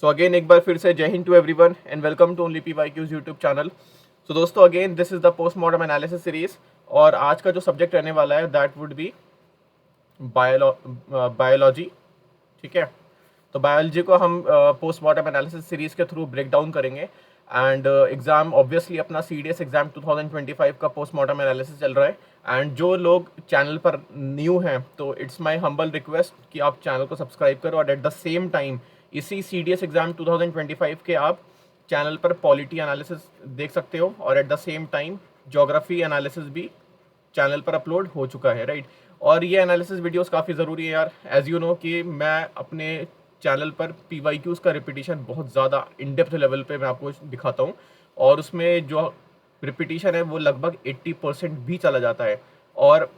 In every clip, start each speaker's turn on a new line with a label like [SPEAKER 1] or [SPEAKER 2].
[SPEAKER 1] So again एक बार फिर से Jai Hind to everyone and welcome to only PYQs YouTube channel. So दोस्तों again this is the postmortem analysis series और आज का जो सब्जेक्ट रहने वाला है दैट वुड बी बायोलॉजी। ठीक है, तो बायोलॉजी को हम पोस्टमार्टम एनालिसिस सीरीज के थ्रू ब्रेक डाउन करेंगे एंड एग्जाम ऑब्वियसली अपना CDS एग्जाम 2025 का पोस्टमार्टम एनालिसिस चल रहा है। एंड जो लोग चैनल पर न्यू हैं तो इट्स माय हम्बल रिक्वेस्ट कि आप चैनल को सब्सक्राइब करो और एट द सेम टाइम इसी CDS एग्जाम 2025 के आप चैनल पर पॉलिटी एनालिसिस देख सकते हो और at the same time geography analysis भी चैनल पर अपलोड हो चुका है, राइट। और ये एनालिसिस वीडियोस काफ़ी ज़रूरी है यार, एज यू नो कि मैं अपने चैनल पर PYQs का रिपीटिशन बहुत ज़्यादा इन डेप्थ लेवल पे मैं आपको दिखाता हूँ और उसमें जो रिपीटिशन है वो लगभग 80% भी चला जाता है। और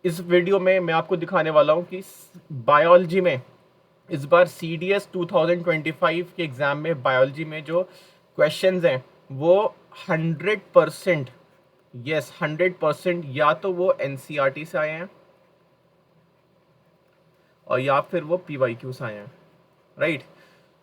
[SPEAKER 1] इस वीडियो में मैं आपको दिखाने वाला हूँ कि बायोलॉजी में इस बार CDS 2025 के एग्ज़ाम में बायोलॉजी में जो क्वेश्चंस हैं वो 100%, यस 100% या तो वो NCERT से आए हैं और या फिर वो PYQ से आए हैं, राइट।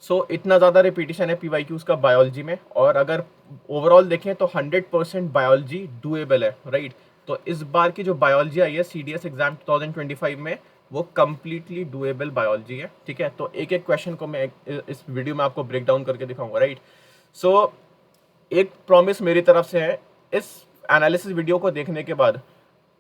[SPEAKER 1] सो इतना ज़्यादा रिपीटिशन है PYQs का बायोलॉजी में और अगर ओवरऑल देखें तो 100% बायोलॉजी डूएबल है, राइट। तो इस बार की जो बायोलॉजी आई है CDS एग्जाम 2025 में वो कम्प्लीटली डूएबल बायोलॉजी है, ठीक है। तो एक एक क्वेश्चन को मैं इस वीडियो में आपको ब्रेक डाउन करके दिखाऊंगा, राइट। सो एक प्रॉमिस मेरी तरफ से है, इस एनालिसिस वीडियो को देखने के बाद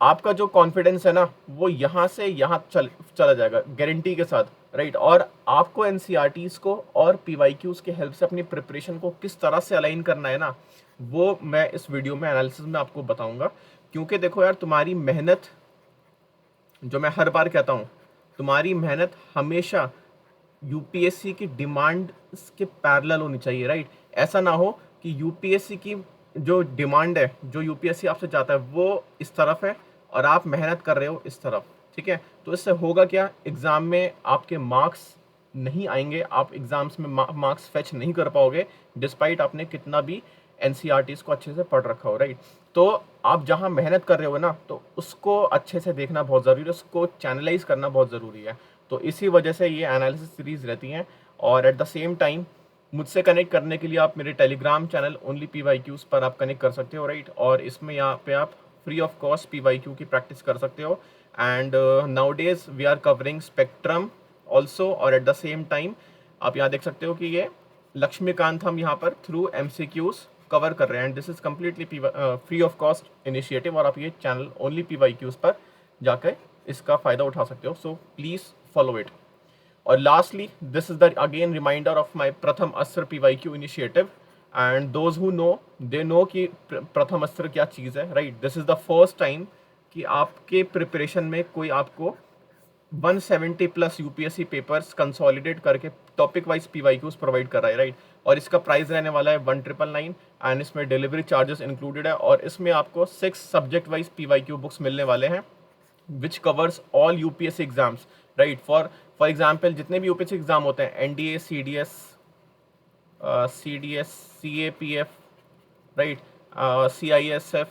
[SPEAKER 1] आपका जो कॉन्फिडेंस है ना वो यहाँ से यहाँ चला जाएगा गारंटी के साथ, राइट। और आपको NCERTs को और PYQs के हेल्प से अपनी प्रिपरेशन को किस तरह से अलाइन करना है ना वो मैं इस वीडियो में एनालिसिस में आपको बताऊंगा। क्योंकि देखो यार, तुम्हारी मेहनत, जो मैं हर बार कहता हूँ, तुम्हारी मेहनत हमेशा UPSC की डिमांड के पैरेलल होनी चाहिए, राइट। ऐसा ना हो कि UPSC की जो डिमांड है, जो UPSC आपसे चाहता है वो इस तरफ है और आप मेहनत कर रहे हो इस तरफ, ठीक है। तो इससे होगा क्या, एग्ज़ाम में आपके मार्क्स नहीं आएंगे, आप एग्ज़ाम्स में मार्क्स फेच नहीं कर पाओगे डिस्पाइट आपने कितना भी NCERTs को अच्छे से पढ़ रखा हो, राइट। तो आप जहाँ मेहनत कर रहे हो ना तो उसको अच्छे से देखना बहुत ज़रूरी है, उसको चैनलाइज करना बहुत ज़रूरी है। तो इसी वजह से ये एनालिसिस सीरीज़ रहती हैं और एट द सेम टाइम मुझसे कनेक्ट करने के लिए आप मेरे टेलीग्राम चैनल ओनली PYQs पर आप कनेक्ट कर सकते हो, राइट। और इसमें यहाँ पे आप फ्री ऑफ कॉस्ट PYQ की प्रैक्टिस कर सकते हो and nowadays we are covering spectrum also. और एट द सेम टाइम आप यहाँ देख सकते हो कि ये लक्ष्मीकांत हम यहाँ पर थ्रू MCQs कवर कर रहे हैं and this is completely free of cost initiative और आप ये चैनल ओनली PYQs पर जाकर इसका फ़ायदा उठा सकते हो। So please follow it. और lastly this is the again reminder of my Pratham Astra PYQ initiative and those who know they know कि प्रथम अस्त्र क्या चीज़ है, right. This is the first time कि आपके प्रिपरेशन में कोई आपको 170 प्लस UPSC पेपर्स कंसोलिडेट करके टॉपिक वाइज PYQs प्रोवाइड कर रहा है, राइट। और इसका प्राइस रहने वाला है 1999 एंड इसमें डिलीवरी चार्जेस इंक्लूडेड है और इसमें आपको 6 सब्जेक्ट वाइज PYQ बुक्स मिलने वाले हैं which covers all UPSC exams, right. For example जितने भी UPSC एग्जाम होते हैं NDA, CDS, CAPF, right, CISF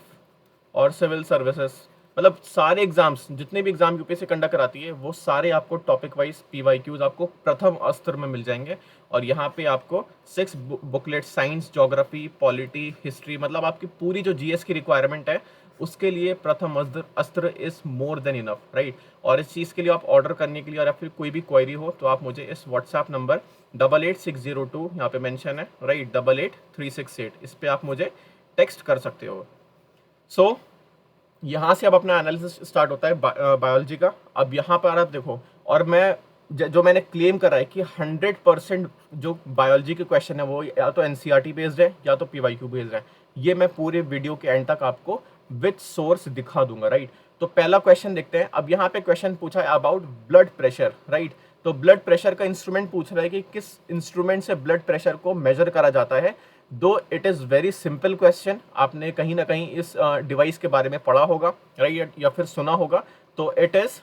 [SPEAKER 1] और सिविल सर्विसेज, मतलब सारे एग्जाम्स, जितने भी एग्जाम UPSC कंडक्ट कराती है वो सारे आपको टॉपिक वाइज PYQs आपको प्रथम अस्त्र में मिल जाएंगे। और यहाँ पे आपको 6 booklet, science, geography, polity, history, मतलब आपकी पूरी जो GS की रिक्वायरमेंट है उसके लिए प्रथम अस्त्र is more than enough, right. और इस चीज़ के लिए आप ऑर्डर करने के लिए और फिर कोई भी क्वेरी हो तो आप मुझे इस व्हाट्सएप नंबर 88602 यहाँ पे मेंशन है, राइट, 88368, इस पर आप मुझे टेक्स्ट कर सकते हो। सो यहाँ से अब अपना एनालिसिस स्टार्ट होता है बायोलॉजी का। अब यहाँ पर आप देखो, और मैं जो मैंने क्लेम करा है कि 100% जो बायोलॉजी के क्वेश्चन है वो या तो NCERT बेस्ड है या तो PYQ बेस्ड है। ये मैं पूरे वीडियो के एंड तक आपको विथ सोर्स दिखा दूंगा, राइट। तो पहला क्वेश्चन देखते हैं। अब यहाँ पे क्वेश्चन पूछा है अबाउट ब्लड प्रेशर, राइट। तो ब्लड प्रेशर का इंस्ट्रूमेंट पूछ रहा है कि किस इंस्ट्रूमेंट से ब्लड प्रेशर को मेजर करा जाता है। दो it is very simple question, आपने कहीं ना कहीं इस डिवाइस के बारे में पढ़ा होगा, राइट, या फिर सुना होगा। तो इट इज़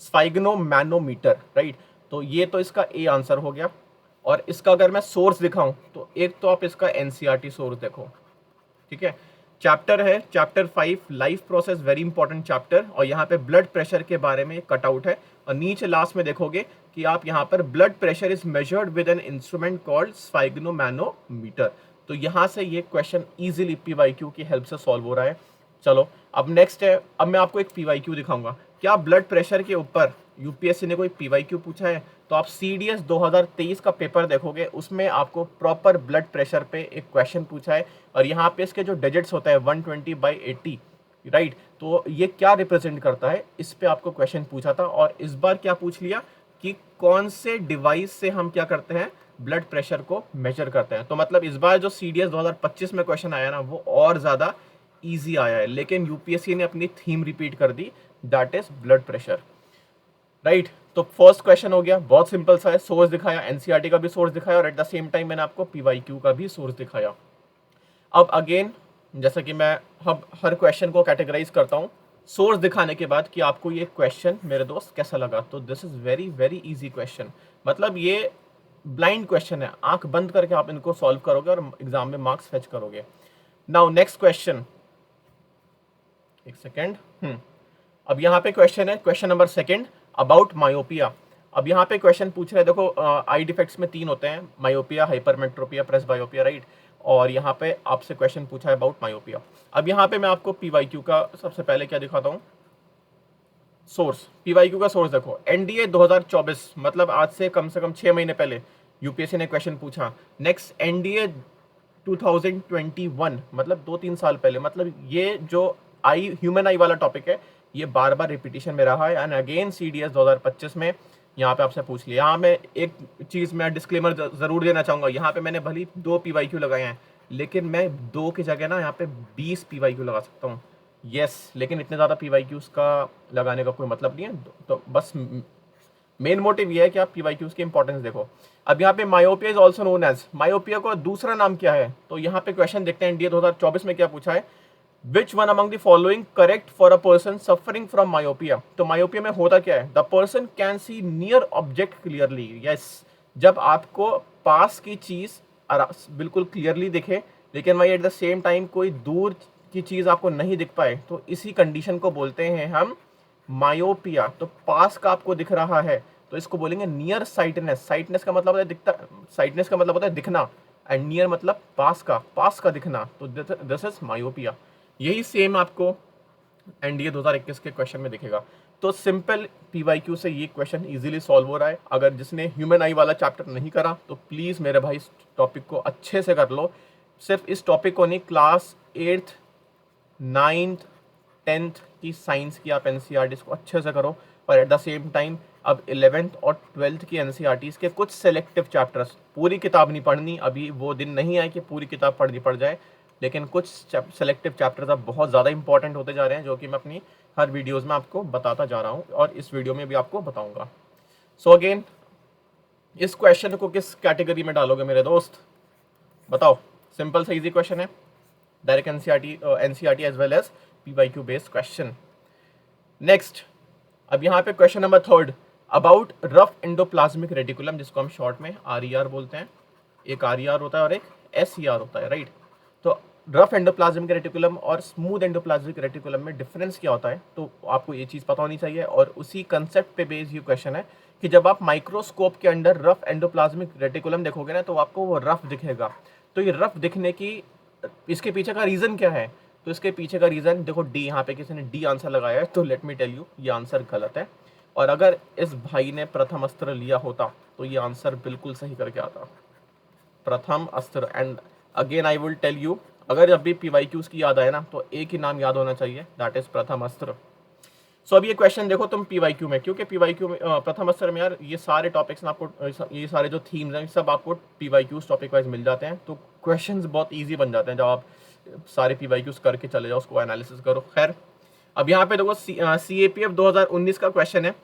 [SPEAKER 1] स्फाइग्नोमैनोमीटर, राइट। तो ये तो इसका ए आंसर हो गया। और इसका अगर मैं सोर्स दिखाऊं तो एक तो आप इसका NCERT सोर्स देखो, ठीक है। चैप्टर है chapter 5 life process, very important chapter. और यहाँ पे ब्लड प्रेशर के बारे में कटआउट है और नीचे लास्ट में देखोगे कि आप यहाँ पर blood pressure is measured with an instrument called sphygmomanometer. तो यहाँ से ये क्वेश्चन इजीली पीवाईक्यू की हेल्प से सॉल्व हो रहा है। चलो अब नेक्स्ट है, अब मैं आपको एक पीवाईक्यू दिखाऊंगा। क्या ब्लड प्रेशर के ऊपर यूपीएससी ने कोई पीवाईक्यू पूछा है? तो आप सीडीएस 2023 का पेपर देखोगे, उसमें आपको प्रॉपर ब्लड प्रेशर पे एक क्वेश्चन पूछा है, और यहाँ पे इसके जो डिजिट्स होता है 120/80, राइट, तो ये क्या रिप्रेजेंट करता है, इस पे आपको क्वेश्चन पूछा था। और इस बार क्या पूछ लिया कि कौन से डिवाइस से हम क्या करते हैं, ब्लड प्रेशर को मेजर करते हैं। तो मतलब इस बार जो सीडीएस 2025 में क्वेश्चन आया ना, वो और ज्यादा इजी आया है, लेकिन यूपीएससी ने अपनी थीम रिपीट कर दी, that is blood pressure, right. तो फर्स्ट क्वेश्चन हो गया, बहुत सिंपल सा है, सोर्स दिखाया, एनसीईआरटी का भी सोर्स दिखाया, और एट द सेम टाइम मैंने आपको पीवाईक्यू का भी सोर्स दिखाया। अब अगेन जैसा कि मैं हर क्वेश्चन को कैटेगराइज करता हूँ सोर्स दिखाने के बाद कि आपको ये क्वेश्चन मेरे दोस्त कैसा लगा। तो this is very very easy question, मतलब ये ब्लाइंड क्वेश्चन है, आंख बंद करके आप इनको सॉल्व करोगे और एग्जाम में मार्क्स फेच करोगे। नाउ नेक्स्ट क्वेश्चन, एक सेकेंड, अब यहाँ पे क्वेश्चन है, question number second, about myopia. अब यहाँ पे क्वेश्चन पूछ रहे हैं, देखो आई डिफेक्ट्स में 3 होते हैं, मायोपिया, हाइपरमेट्रोपिया, प्रेसबायोपिया, राइट। और यहाँ पे आपसे क्वेश्चन पूछा है अबाउट मायोपिया। अब यहाँ पे मैं आपको पीवाईक्यू का सबसे पहले क्या दिखाता हूँ, सोर्स। पीवाईक्यू का सोर्स देखो, एनडीए 2024, मतलब आज से कम 6 महीने पहले यूपीएससी ने क्वेश्चन पूछा। नेक्स्ट एनडीए 2021, मतलब 2-3 साल पहले, मतलब ये जो आई, ह्यूमन आई वाला टॉपिक है, ये बार बार रिपीटिशन में रहा है। एंड अगेन सीडीएस 2025 में यहाँ पे आपसे पूछ लिया। यहाँ मैं एक चीज मैं डिस्क्लेमर जरूर देना चाहूंगा, यहाँ पे मैंने भली 2 पीवाईक्यू लगाए हैं, लेकिन मैं 2 की जगह ना यहाँ पे 20 पीवाईक्यू लगा सकता हूँ, यस। लेकिन इतने ज्यादा पीवाईक्यूज का लगाने का कोई मतलब नहीं है, तो बस मेन मोटिव ये है कि आप पीवाईक्यूज की इंपॉर्टेंस देखो। अब यहाँ पे myopia is also known as, myopia का दूसरा नाम क्या है? तो यहाँ पे क्वेश्चन देखते हैं, एनडीए 2024 में क्या पूछा है, which one among the following correct for a person suffering from myopia. तो मायोपिया में होता क्या है, the person can see near object clearly, yes, जब आपको पास की चीज बिल्कुल क्लियरली दिखे, लेकिन वही एट द सेम टाइम कोई दूर की चीज आपको नहीं दिख पाए, तो इसी कंडीशन को बोलते हैं हम मायोपिया। तो पास का आपको दिख रहा है तो इसको बोलेंगे नियर साइटनेस। साइटनेस का मतलब होता है दिखता, साइटनेस का मतलब होता है दिखना, एंड नियर मतलब पास का दिखना, तो दिस इज मायोपिया। यही सेम आपको एनडीए 2021 के क्वेश्चन में दिखेगा। तो सिंपल पीवाईक्यू से ये क्वेश्चन इजीली सॉल्व हो रहा है। अगर जिसने ह्यूमन आई वाला चैप्टर नहीं करा तो प्लीज मेरे भाई इस टॉपिक को अच्छे से कर लो। सिर्फ इस टॉपिक को नहीं, क्लास 8th 9th 10th की साइंस की आप एनसीईआरटीज को अच्छे से करो, और एट द सेम टाइम अब 11th और 12th की एनसीईआरटीज के कुछ सेलेक्टिव चैप्टर्स, पूरी किताब नहीं पढ़नी, अभी वो दिन नहीं आए कि पूरी किताब पढ़नी पड़ जाए, लेकिन कुछ सेलेक्टिव चैप्टर्स अब बहुत ज़्यादा इंपॉर्टेंट होते जा रहे हैं, जो कि मैं अपनी हर वीडियोज़ में आपको बताता जा रहा हूँ, और इस वीडियो में भी आपको बताऊँगा। सो अगेन, इस क्वेश्चन को किस कैटेगरी में डालोगे मेरे दोस्त, बताओ। सिंपल सा इजी क्वेश्चन है, direct NCERT as well as PYQ based question. Next, अब यहाँ पे question number 3, about rough endoplasmic reticulum, जिसको हम शॉर्ट में आरईआर बोलते हैं। एक आरईआर होता है और एक एसईआर होता है, राइट। तो रफ एंडोप्लाज्मिक रेटिकुलम और स्मूथ एंडोप्लाज्मिक रेटिकुलम में डिफरेंस क्या होता है, तो आपको ये चीज़ पता होनी चाहिए। और उसी कंसेप्ट पे बेस्ड ये क्वेश्चन है कि जब आप माइक्रोस्कोप के अंदर रफ एंडोप्लाज्मिक रेटिकुलम देखोगे ना, तो आपको वो रफ दिखेगा। तो ये रफ दिखने की, इसके पीछे का रीज़न क्या है? तो इसके पीछे का रीज़न देखो, डी, यहाँ पे किसी ने डी आंसर लगाया है, तो लेट मी टेल यू, ये आंसर गलत है। और अगर इस भाई ने प्रथम अस्त्र लिया होता तो ये आंसर बिल्कुल सही करके आता, प्रथम अस्त्र। And again I will tell you, अगर जब भी पीवाईक्यूज की याद आए ना, तो एक ही नाम याद होना चाहिए, दैट इज प्रथम अस्त्र। सो अब ये क्वेश्चन देखो तुम पीवाईक्यू में, क्योंकि पीवाईक्यू में प्रथम अस्त्र में यार ये सारे टॉपिक्स आपको, ये सारे जो थीम्स हैं सब आपको पीवाईक्यूज टॉपिक वाइज मिल जाते हैं, तो क्वेश्चंस बहुत ईजी बन जाते हैं जब आप सारे पीवाईक्यूज करके चले जाओ, उसको एनालिसिस करो। खैर, अब यहाँ पे देखो CAPF 2019 का क्वेश्चन है,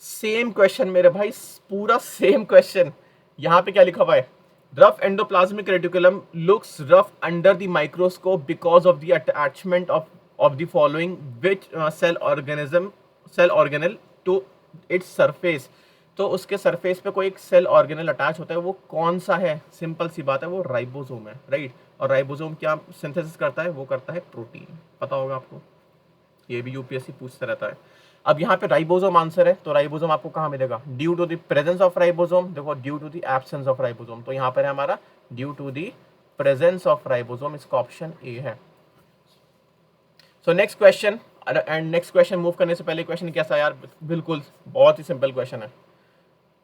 [SPEAKER 1] सेम क्वेश्चन मेरे भाई, पूरा सेम क्वेश्चन। यहाँ पे क्या लिखा हुआ है, rough endoplasmic reticulum looks rough under the microscope because of the attachment of the following which cell organelle to its surface। तो उसके सरफेस पे कोई एक सेल ऑर्गेनल अटैच होता है, वो कौन सा है? सिंपल सी बात है, वो राइबोसोम है, राइट। और राइबोसोम क्या सिंथेसिस करता है? वो करता है प्रोटीन, पता होगा आपको, ये भी यूपीएससी पूछता रहता है। अब यहाँ पे राइबोसोम आंसर है, तो राइबोसोम आपको कहाँ मिलेगा, due to the presence of ribosome, देखो due to the absence of ribosome, तो यहाँ पर है हमारा due to the presence of ribosome, इसका ऑप्शन ए है। So next question, and next question move करने से पहले क्वेश्चन कैसा है यार, बिल्कुल बहुत ही सिंपल क्वेश्चन है।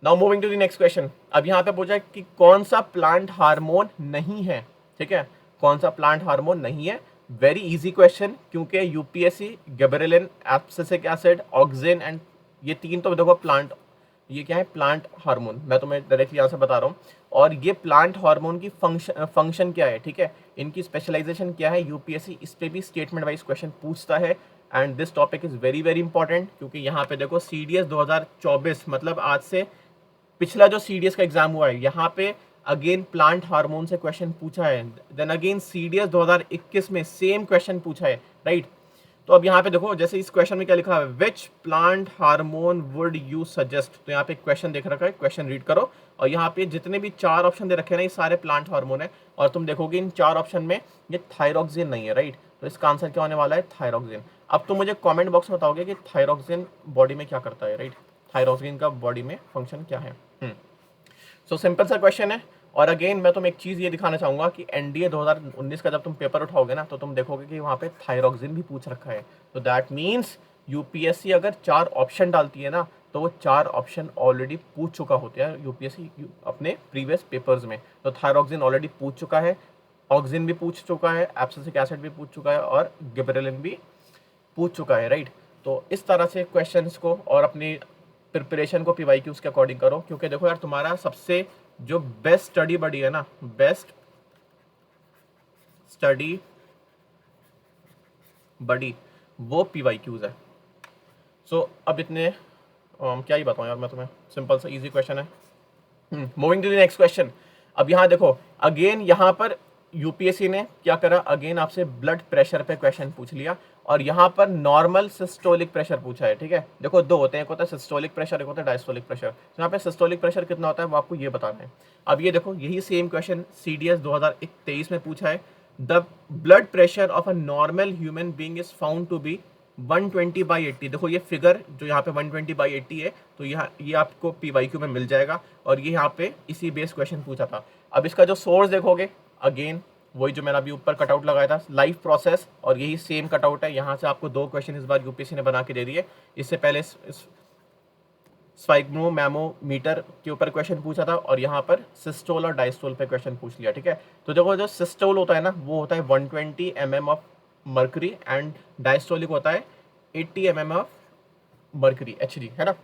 [SPEAKER 1] Now moving to the next question, अब यहाँ पे पूछा है कि कौन सा प्लांट हार्मोन नहीं है, ठीक है, कौन सा प्लांट हार्मोन नहीं है। वेरी इजी क्वेश्चन, क्योंकि UPSC gibberellin, abscisic acid, auxin and ये तीन तो देखो प्लांट, ये क्या है, प्लांट हार्मोन, मैं तुम्हें डायरेक्टली यहाँ से बता रहा हूँ। और ये प्लांट हार्मोन की फंक्शन क्या है, ठीक है, इनकी स्पेशलाइजेशन क्या है, यूपीएससी इस पे भी स्टेटमेंट वाइज क्वेश्चन पूछता है। And this topic is very very important, क्योंकि यहाँ पे देखो सीडीएस 2024 मतलब आज से पिछला जो सीडीएस का एग्जाम हुआ है, यहाँ पे अगेन प्लांट हार्मोन से क्वेश्चन पूछा है। देन अगेन सीडीएस 2021 में सेम क्वेश्चन पूछा है, राइट। तो अब यहाँ पे देखो, जैसे इस क्वेश्चन में क्या लिखा है, which plant hormone would you suggest, तो यहाँ पे क्वेश्चन देख रखा है, क्वेश्चन रीड करो, और यहाँ पे जितने भी 4 ऑप्शन दे रखे हैं ना, ये सारे प्लांट हार्मोन है, और तुम देखोगे इन 4 ऑप्शन में ये थायरॉक्सिन नहीं है, राइट। तो इसका आंसर क्या होने वाला है, थायरॉक्सिन। अब तुम मुझे कॉमेंट बॉक्स में बताओगे कि थायरॉक्सिन बॉडी में क्या करता है, राइट, थायरॉक्सिन का बॉडी में फंक्शन क्या है। सो सिंपल सा क्वेश्चन है। और अगेन मैं तुम्हें एक चीज़ ये दिखाना चाहूँगा कि एनडीए 2019 का जब तुम पेपर उठाओगे ना, तो तुम देखोगे कि वहाँ पे थायरॉक्सिन भी पूछ रखा है। तो दैट मीन्स यूपीएससी अगर 4 ऑप्शन डालती है ना, तो वो 4 ऑप्शन ऑलरेडी पूछ चुका होता है यूपीएससी अपने प्रीवियस पेपर्स में। तो थायरॉक्सिन ऑलरेडी पूछ चुका है, ऑक्सिन भी पूछ चुका है, एब्सिसिक एसिड भी पूछ चुका है, और गिबरेलिन भी पूछ चुका है, राइट। तो इस तरह से क्वेश्चंस को और अपनी प्रिपरेशन को पीवाईक्यूज के अकॉर्डिंग करो, क्योंकि देखो यार, तुम्हारा सबसे जो बेस्ट स्टडी बडी है ना, बेस्ट स्टडी बडी, वो पीवाईक्यूज है। सो अब इतने क्या ही बताऊं यार मैं तुम्हें, सिंपल सा इजी क्वेश्चन है। Moving to the next question, अब यहाँ देखो अगेन यहाँ पर यूपीएससी ने क्या करा, अगेन आपसे ब्लड प्रेशर पे क्वेश्चन पूछ लिया, और यहाँ पर नॉर्मल सिस्टोलिक प्रेशर पूछा है, ठीक है। देखो 2 होते हैं, एक होता है सिस्टोलिक प्रेशर, एक होता है डायस्टोलिक प्रेशर। तो यहाँ पे सिस्टोलिक प्रेशर कितना होता है वो आपको ये बताना है। अब ये देखो, यही सेम क्वेश्चन सीडीएस 2023 में पूछा है, the blood pressure of a normal human being is found to be 120/80। देखो ये फिगर जो यहाँ पे 120/80 है, तो यहाँ ये आपको पीवाईक्यू में मिल जाएगा, और ये यहाँ पे इसी बेस क्वेश्चन पूछा था। अब इसका जो सोर्स देखोगे, अगेन वही जो मैंने अभी ऊपर कटआउट लगाया था, लाइव प्रोसेस, और यही सेम कटआउट है। यहाँ से आपको 2 क्वेश्चन इस बार यूपीएससी ने बना के दे दिए। इससे पहले स्फाइग्मोमीटर के ऊपर क्वेश्चन पूछा था, और यहाँ पर सिस्टोल और डायस्टोल पे क्वेश्चन पूछ लिया, ठीक है। तो देखो जो सिस्टोल होता है ना, वो होता है 120 mm of mercury, and diastolic होता है 80 mm ऑफ मर्करी, Hg, है ना।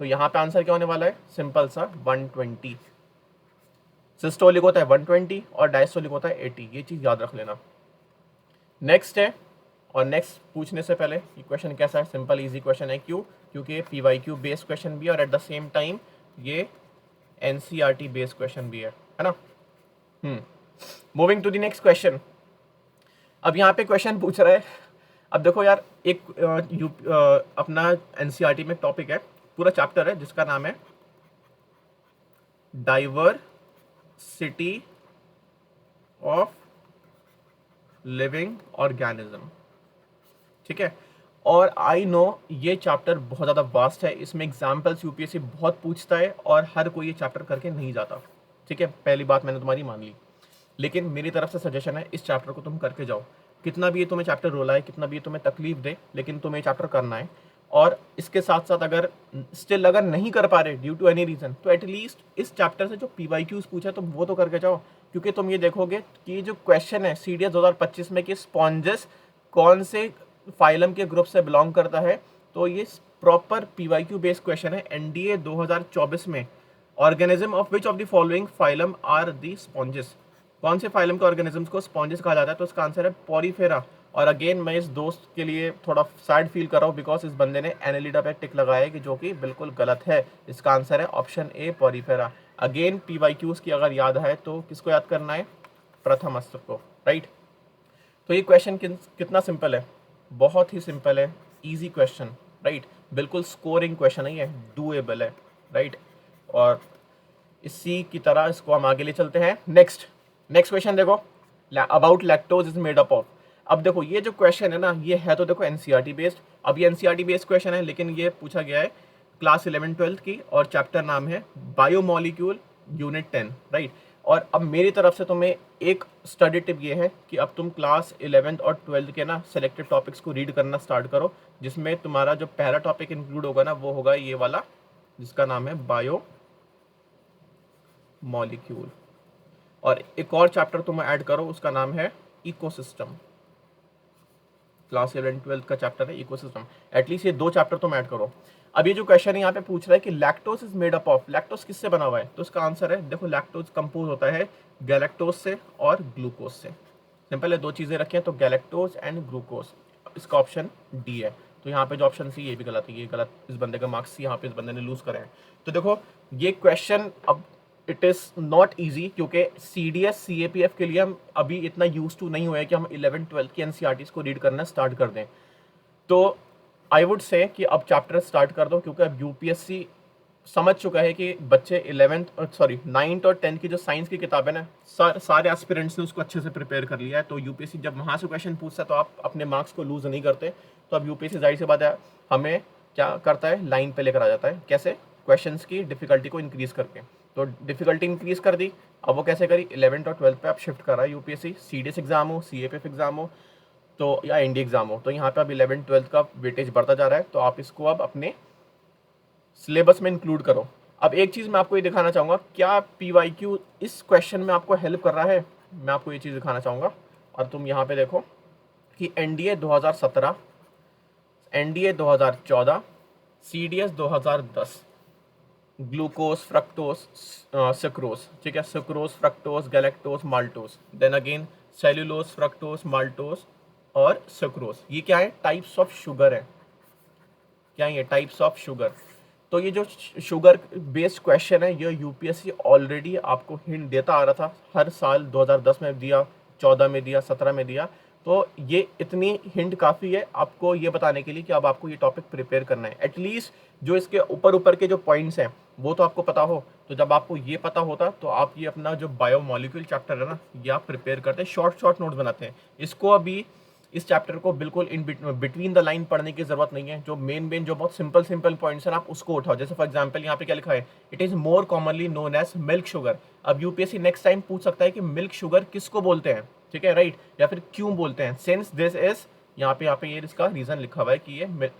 [SPEAKER 1] तो यहाँ पे आंसर क्या होने वाला है, सिंपल सा 120। सिस्टोलिक होता है 120 और डायस्टोलिक होता है 80, ये चीज़ याद रख लेना। नेक्स्ट है, और नेक्स्ट पूछने से पहले ये क्वेश्चन कैसा है, सिंपल इजी क्वेश्चन है। क्यों, क्योंकि ये पीवाईक्यू बेस्ड क्वेश्चन भी है, और एट द सेम टाइम ये एनसीईआरटी बेस्ड क्वेश्चन भी है ना। Moving to the next question, अब यहाँ पे क्वेश्चन पूछ रहा है, अब देखो यार, एक अपना एनसीईआरटी में टॉपिक है, पूरा चैप्टर है जिसका नाम है डाइवर्सिटी ऑफ लिविंग ऑर्गेनिज्म, ठीक है। और आई नो ये चैप्टर बहुत ज़्यादा वास्ट है, इसमें एग्जाम्पल्स यूपीएससी बहुत पूछता है, और हर कोई ये चैप्टर करके नहीं जाता, ठीक है। पहली बात मैंने तुम्हारी मान ली, लेकिन मेरी तरफ से सजेशन है, इस चैप्टर को तुम करके जाओ। कितना भी ये तुम्हें चैप्टर रोला है, कितना भी ये तुम्हें तकलीफ दे, लेकिन तुम्हें ये चैप्टर करना है। और इसके साथ साथ अगर स्टिल अगर नहीं कर पा रहे ड्यू टू एनी रीजन, तो एटलीस्ट इस चैप्टर से जो पीवाईक्यूज पूछा तुम वो तो करके जाओ। क्योंकि तुम ये देखोगे कि जो क्वेश्चन है सीडीएस 2025 में कि स्पॉन्जेस कौन से फाइलम के ग्रुप से बिलोंग करता है, तो ये प्रॉपर पीवाईक्यू बेस्ड क्वेश्चन है एनडीए 2024 में। Organism of which of the following phylum are the sponges, कौन से फाइलम के ऑर्गेनिजम्स को स्पॉन्जेस कहा जाता है, तो इसका आंसर है पॉरीफेरा। और अगेन मैं इस दोस्त के लिए थोड़ा सैड फील कर रहा हूँ, बिकॉज इस बंदे ने एनेलिडा पे टिक लगाया है, कि जो कि बिल्कुल गलत है। इसका आंसर है option A, Porifera. Again PYQs की अगर याद है तो किसको याद करना है, प्रथम अस्त्र को, राइट। तो ये क्वेश्चन कितना सिंपल है, बहुत ही सिंपल है, ईजी क्वेश्चन, राइट। बिल्कुल स्कोरिंग क्वेश्चन है, ये डूएबल है, राइट। और इसी की तरह इसको हम आगे ले चलते हैं। नेक्स्ट क्वेश्चन देखो, about lactose is made up of. अब देखो ये जो क्वेश्चन है ना, ये है तो देखो एनसीईआरटी बेस्ड। अब ये एनसीईआरटी बेस्ड क्वेश्चन है, लेकिन ये पूछा गया है क्लास 11-12 की, और चैप्टर नाम है बायोमोलिक्यूल यूनिट 10, राइट। और अब मेरी तरफ से तुम्हें एक स्टडी टिप ये है कि अब तुम क्लास 11th और 12th के ना सेलेक्टेड टॉपिक्स को रीड करना स्टार्ट करो, जिसमें तुम्हारा जो पहला टॉपिक इंक्लूड होगा ना, वो होगा ये वाला, जिसका नाम है बायो मॉलिक्यूल। और एक और चैप्टर तुम ऐड करो, उसका नाम है इकोसिस्टम। क्लास 11-12 का चैप्टर है इकोसिस्टम। एटलीस्ट ये 2 चैप्टर तुम ऐड करो। अब ये जो क्वेश्चन है यहाँ पे पूछ रहा है कि lactose is made up of, lactose किससे बना हुआ है, तो इसका आंसर है देखो, लैक्टोज कंपोज होता है गैलेक्टोज से और ग्लूकोज से। सिंपल है, 2 चीजें रखी हैं, तो गैलेक्टोज एंड ग्लूकोज, इसका ऑप्शन डी है। तो यहाँ पे जो ऑप्शन सी, ये भी गलत है, ये गलत, इस बंदे का मार्क्स यहाँ पे इस बंदे ने लूज करे हैं। तो देखो ये क्वेश्चन अब इट इज़ नॉट ईजी, क्योंकि CDS CAPF के लिए हम अभी इतना यूज टू नहीं हुए हैं कि हम 11-12 की NCERTs को रीड करना स्टार्ट कर दें। तो आई वुड से कि अब चैप्टर स्टार्ट कर दो, क्योंकि अब UPSC समझ चुका है कि बच्चे 9th और 10th की जो साइंस की किताबें ना, सारे एस्पिरेंट्स ने उसको अच्छे से प्रिपेयर कर लिया है। तो UPSC जब वहाँ से क्वेश्चन पूछता है तो आप अपने मार्क्स को लूज नहीं करते। तो अब UPSC जाहिर सी बात है हमें क्या करता है, लाइन पे लेकर आ जाता है। कैसे? क्वेश्चंस की डिफिकल्टी को इंक्रीज करके। तो डिफिकल्टी इंक्रीज कर दी, अब वो कैसे करी, 11th और 12th पे आप शिफ्ट कर रहा है UPSC। CDS एग्जाम हो, CAPF एग्जाम हो, तो या ND एग्जाम हो, तो यहाँ पे अब 11-12 का वेटेज बढ़ता जा रहा है। तो आप इसको अब अपने सिलेबस में इंक्लूड करो। अब एक चीज़ मैं आपको ये दिखाना चाहूँगा, क्या PYQ इस क्वेश्चन में आपको हेल्प कर रहा है, मैं आपको ये चीज़ दिखाना चाहूँगा। और तुम यहाँ पे देखो कि NDA 2017, NDA 2014, CDS 2010, glucose, fructose, sucrose, ठीक है, sucrose, fructose, galactose, maltose, then again cellulose, fructose, maltose और सुक्रोज। ये क्या है, टाइप्स ऑफ शुगर है। क्या ये टाइप्स ऑफ शुगर? तो ये जो शुगर बेस्ड क्वेश्चन है, ये UPSC ऑलरेडी आपको हिंट देता आ रहा था हर साल। 2010 में दिया, 14 में दिया, 17 में दिया। तो ये इतनी हिंट काफ़ी है आपको ये बताने के लिए कि अब आपको ये टॉपिक प्रिपेयर करना है। एटलीस्ट जो इसके ऊपर के जो पॉइंट्स हैं वो तो आपको पता हो। तो जब आपको ये पता होता तो आप ये अपना जो बायोमोलिक्यूल चैप्टर है ना, ये आप प्रिपेयर करते हैं, शॉर्ट नोट्स बनाते हैं। इसको अभी इस चैप्टर को बिल्कुल इन बिटवीन द लाइन पढ़ने की जरूरत नहीं है। जो मेन जो बहुत सिंपल पॉइंट्स हैं आप उसको उठाओ। जैसे फॉर एग्जांपल यहाँ पे क्या लिखा है, it is more commonly known as milk sugar. अब UPSC नेक्स्ट टाइम पूछ सकता है कि मिल्क शुगर किसको बोलते हैं, ठीक है, राइट, या फिर क्यों बोलते हैं। सिंस दिस इज, यहाँ पे ये इसका रीजन लिखा हुआ है कि ये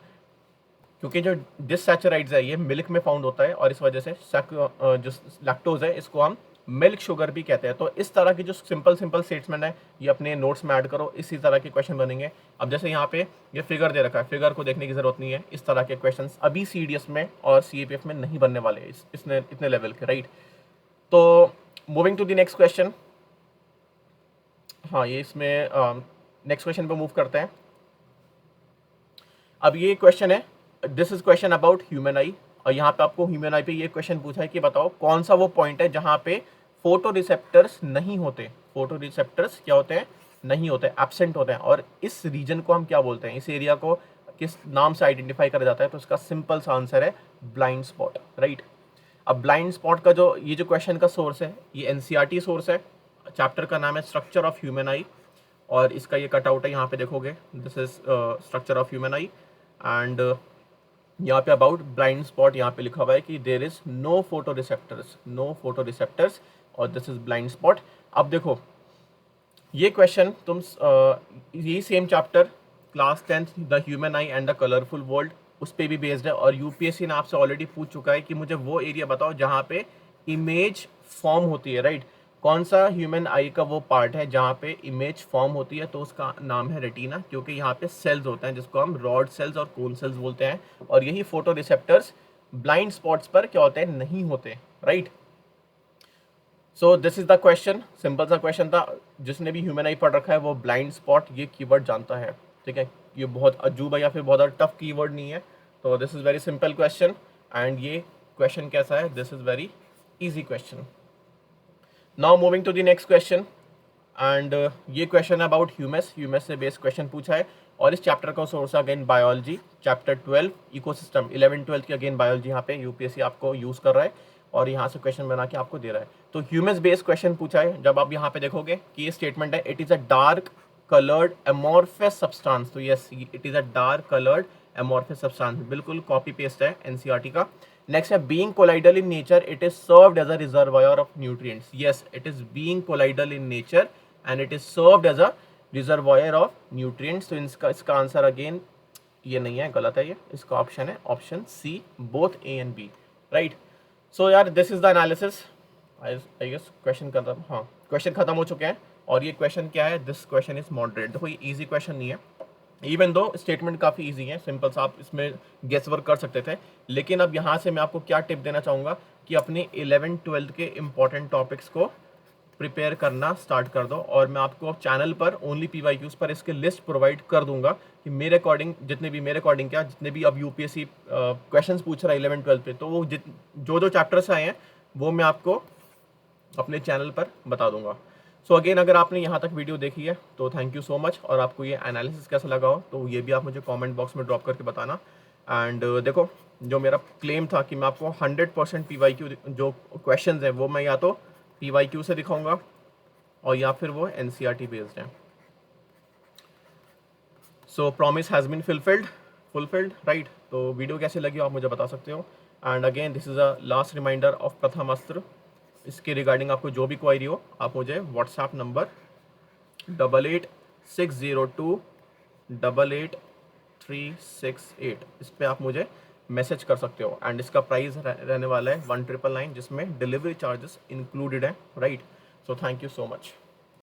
[SPEAKER 1] क्योंकि जो डिससैचराइड्स है ये मिल्क में फाउंड होता है, और इस वजह से जो लैक्टोज है इसको हम मिल्क शुगर भी कहते हैं। तो इस तरह की जो सिंपल स्टेटमेंट है ये अपने नोट्स में ऐड करो, इसी तरह के क्वेश्चन बनेंगे। अब जैसे यहाँ पे ये फिगर दे रखा है, फिगर को देखने की जरूरत नहीं है। इस तरह के क्वेश्चंस अभी CDS में और CAPF में नहीं बनने वाले इतने लेवल के, राइट। तो moving to the next question, हाँ ये इसमें नेक्स्ट क्वेश्चन पे मूव करते हैं। अब ये क्वेश्चन है, this is question about human आई, और यहाँ पे आपको ह्यूमन आई पे ये क्वेश्चन पूछा है कि बताओ कौन सा वो पॉइंट है जहाँ पे फोटो रिसेप्टर्स नहीं होते। फोटो रिसेप्टर्स क्या होते हैं, नहीं होते, एब्सेंट होते हैं। और इस रीजन को हम क्या बोलते हैं, इस एरिया को किस नाम से आइडेंटिफाई करा जाता है, तो इसका सिंपल सा आंसर है ब्लाइंड स्पॉट, राइट। अब ब्लाइंड स्पॉट का जो ये जो क्वेश्चन का सोर्स है, ये NCERT सोर्स है। चैप्टर का नाम है स्ट्रक्चर ऑफ ह्यूमन आई, और इसका ये कटआउट है, यहाँ पे देखोगे, this is structure of human eye. And यहाँ पे अबाउट ब्लाइंड स्पॉट यहाँ पे लिखा हुआ है कि there is no photo receptors, और दिस इज ब्लाइंड स्पॉट। अब देखो ये क्वेश्चन तुम यही same chapter class 10th the human eye and the colourful world, उस पर भी बेस्ड है। और UPSC ने आपसे ऑलरेडी पूछ चुका है कि मुझे वो एरिया बताओ जहाँ पे इमेज फॉर्म होती है, राइट। कौन सा ह्यूमन आई का वो पार्ट है जहाँ पे इमेज फॉर्म होती है, तो उसका नाम है रेटिना, क्योंकि यहाँ पे सेल्स होते हैं जिसको हम रॉड सेल्स और कोन सेल्स बोलते हैं। और यही फोटो रिसेप्टर्स ब्लाइंड स्पॉट्स पर क्या होते हैं, नहीं होते, right. So this is the question, simple सा क्वेश्चन था। जिसने भी ह्यूमन आई पढ़ रखा है वो ब्लाइंड स्पॉट ये कीवर्ड जानता है, ठीक है। ये बहुत अजूबा या फिर बहुत टफ कीवर्ड नहीं है। तो this is very simple question, and ये क्वेश्चन कैसा है, this is very easy question. Now moving to the next question, and ये क्वेश्चन अबाउट ह्यूमस से बेस्ड क्वेश्चन पूछा है। और इस चैप्टर का source again biology, chapter 12 ecosystem. 11-12 की अगेन बायोलॉजी यहाँ पे UPSC आपको यूज कर रहा है, और यहाँ से क्वेश्चन बना के आपको दे रहा है। तो ह्यूमस बेस्ड क्वेश्चन पूछा है। जब आप यहाँ पे देखोगे कि ये स्टेटमेंट है, it is a dark coloured amorphous substance, तो yes it is a dark coloured amorphous substance, बिल्कुल कॉपी पेस्ट है एनसीईआरटी का। नेक्स्ट है being colloidal in nature it is served as a reservoir of nutrients, yes it is being colloidal in nature and it is served as a reservoir of nutrients. तो इसका answer again ये नहीं है, गलत है ये, इसका ऑप्शन है option C, both A and B, right. So यार this is the analysis, I guess question खत्म, हाँ क्वेश्चन खत्म हो चुके हैं। और ये क्वेश्चन क्या है, दिस क्वेश्चन इज मॉडरेट। देखो ये इजी क्वेश्चन नहीं है, इवन दो स्टेटमेंट काफ़ी इजी है, सिंपल सा आप इसमें गेस वर्क कर सकते थे। लेकिन अब यहाँ से मैं आपको क्या टिप देना चाहूँगा कि अपने 11th-12th के इंपॉर्टेंट टॉपिक्स को प्रिपेयर करना स्टार्ट कर दो। और मैं आपको चैनल पर ओनली PYQs पर इसके लिस्ट प्रोवाइड कर दूंगा कि मेरे अकॉर्डिंग जितने भी अब यूपीएससी क्वेश्चंस पूछ रहा है 11th-12th पे, तो वो जो चैप्टर्स आए हैं वो मैं आपको अपने चैनल पर बता दूंगा। सो अगेन अगर आपने यहाँ तक वीडियो देखी है तो थैंक यू सो मच, और आपको ये एनालिसिस कैसा लगा हो तो ये भी आप मुझे कमेंट बॉक्स में ड्रॉप करके बताना। एंड देखो जो मेरा क्लेम था कि मैं आपको 100% PYQ जो क्वेश्चंस हैं वो मैं या तो PYQ से दिखाऊंगा और या फिर वो NCERT बेस्ड हैं। So promise has been fulfilled, right. तो वीडियो कैसी लगी आप मुझे बता सकते हो। And again this is a last reminder of Pratham Astra, इसके रिगार्डिंग आपको जो भी क्वारी हो आप मुझे व्हाट्सएप नंबर 8860288368 इस पर आप मुझे मैसेज कर सकते हो। एंड इसका प्राइस रहने वाला है 1999, जिसमें डिलीवरी चार्जेस इंक्लूडेड है, right. So thank you so much.